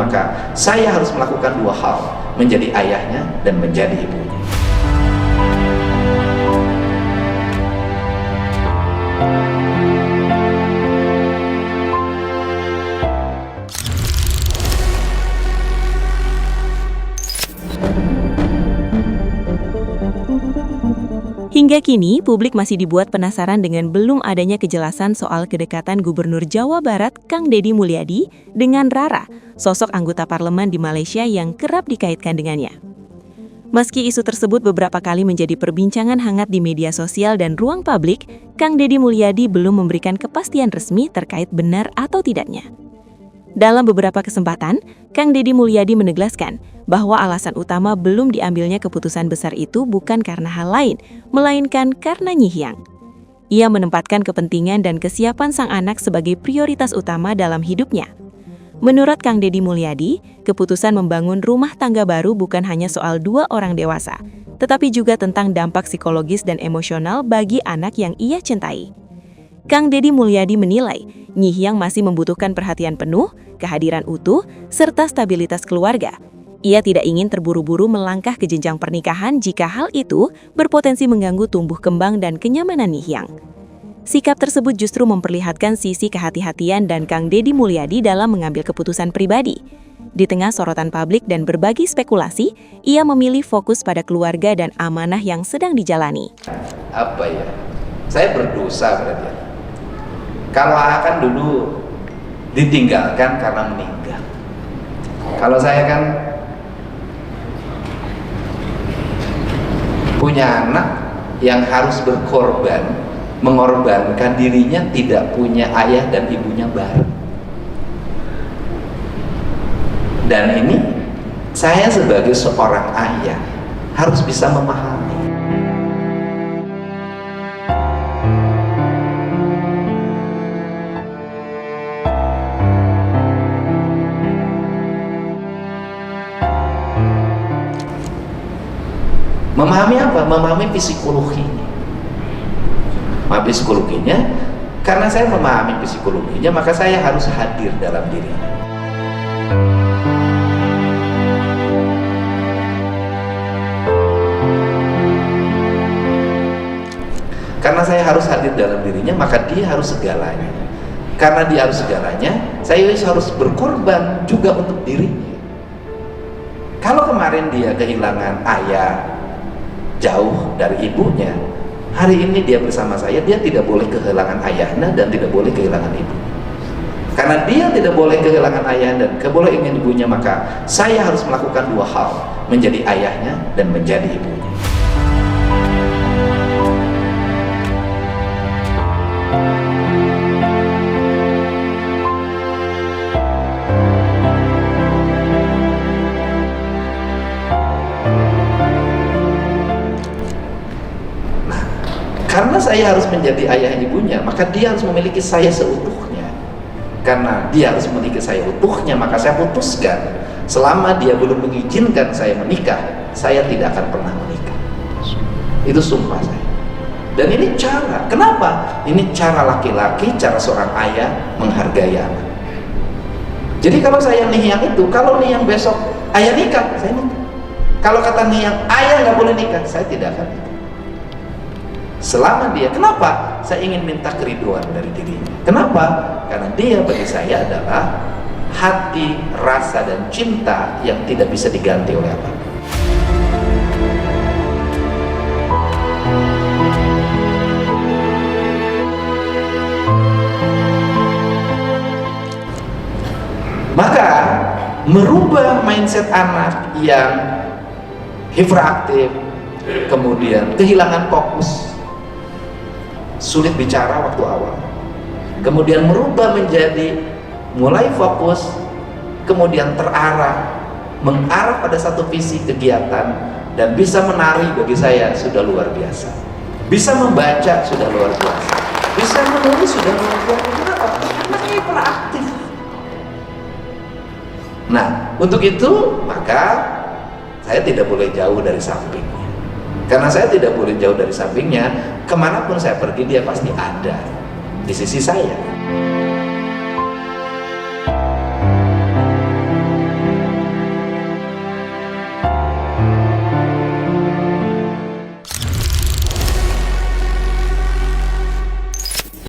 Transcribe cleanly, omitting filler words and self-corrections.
maka saya harus melakukan dua hal, menjadi ayahnya dan menjadi ibunya. Hingga kini, publik masih dibuat penasaran dengan belum adanya kejelasan soal kedekatan Gubernur Jawa Barat Kang Deddy Mulyadi dengan Rara, sosok anggota parlemen di Malaysia yang kerap dikaitkan dengannya. Meski isu tersebut beberapa kali menjadi perbincangan hangat di media sosial dan ruang publik, Kang Deddy Mulyadi belum memberikan kepastian resmi terkait benar atau tidaknya. Dalam beberapa kesempatan, Kang Deddy Mulyadi menegaskan bahwa alasan utama belum diambilnya keputusan besar itu bukan karena hal lain, melainkan karena Nyihyang. Ia menempatkan kepentingan dan kesiapan sang anak sebagai prioritas utama dalam hidupnya. Menurut Kang Deddy Mulyadi, keputusan membangun rumah tangga baru bukan hanya soal dua orang dewasa, tetapi juga tentang dampak psikologis dan emosional bagi anak yang ia cintai. Kang Deddy Mulyadi menilai, Nyihyang masih membutuhkan perhatian penuh, kehadiran utuh, serta stabilitas keluarga. Ia tidak ingin terburu-buru melangkah ke jenjang pernikahan jika hal itu berpotensi mengganggu tumbuh kembang dan kenyamanan Nyihyang. Sikap tersebut justru memperlihatkan sisi kehati-hatian dan Kang Deddy Mulyadi dalam mengambil keputusan pribadi. Di tengah sorotan publik dan berbagi spekulasi, ia memilih fokus pada keluarga dan amanah yang sedang dijalani. Saya berdosa berarti. Kalau akan dulu ditinggalkan karena meninggal. Kalau saya kan punya anak yang harus berkorban, mengorbankan dirinya, tidak punya ayah dan ibunya bareng. Dan ini saya sebagai seorang ayah harus bisa memahami. Memahami apa? Memahami psikologinya. Psikologinya, karena saya memahami psikologinya, maka saya harus hadir dalam dirinya. Karena saya harus hadir dalam dirinya, maka dia harus segalanya. Karena dia harus segalanya, saya harus berkorban juga untuk dirinya. Kalau kemarin dia kehilangan ayah, jauh dari ibunya, hari ini dia bersama saya, dia tidak boleh kehilangan ayahnya dan tidak boleh kehilangan ibu. Karena dia tidak boleh kehilangan ayah dan keboleh ingin ibunya, maka saya harus melakukan dua hal, menjadi ayahnya dan menjadi ibunya. Karena saya harus menjadi ayah ibunya, maka dia harus memiliki saya seutuhnya. Karena dia harus memiliki saya utuhnya, maka saya putuskan, selama dia belum mengizinkan saya menikah, saya tidak akan pernah menikah. Itu sumpah saya. Dan ini cara, kenapa? Ini cara laki-laki, cara seorang ayah menghargai anak. Jadi kalau saya Nyihyang itu, kalau Nyihyang besok ayah nikah, saya nikah. Kalau kata Nyihyang ayah nggak boleh nikah, saya tidak akan nikah. Selama dia, kenapa? Saya ingin minta keriduan dari dirinya. Kenapa? Karena dia bagi saya adalah hati, rasa, dan cinta yang tidak bisa diganti oleh apa. Maka merubah mindset anak yang hiperaktif, kemudian kehilangan fokus, sulit bicara waktu awal, kemudian merubah menjadi mulai fokus, kemudian mengarah pada satu visi kegiatan, dan bisa menari bagi saya sudah luar biasa. Bisa membaca sudah luar biasa. Bisa menulis sudah luar biasa. Kenapa? Karena hiperaktif. Nah, untuk itu maka saya tidak boleh jauh dari sampingnya. Karena saya tidak boleh jauh dari sampingnya, kemanapun saya pergi dia pasti ada di sisi saya.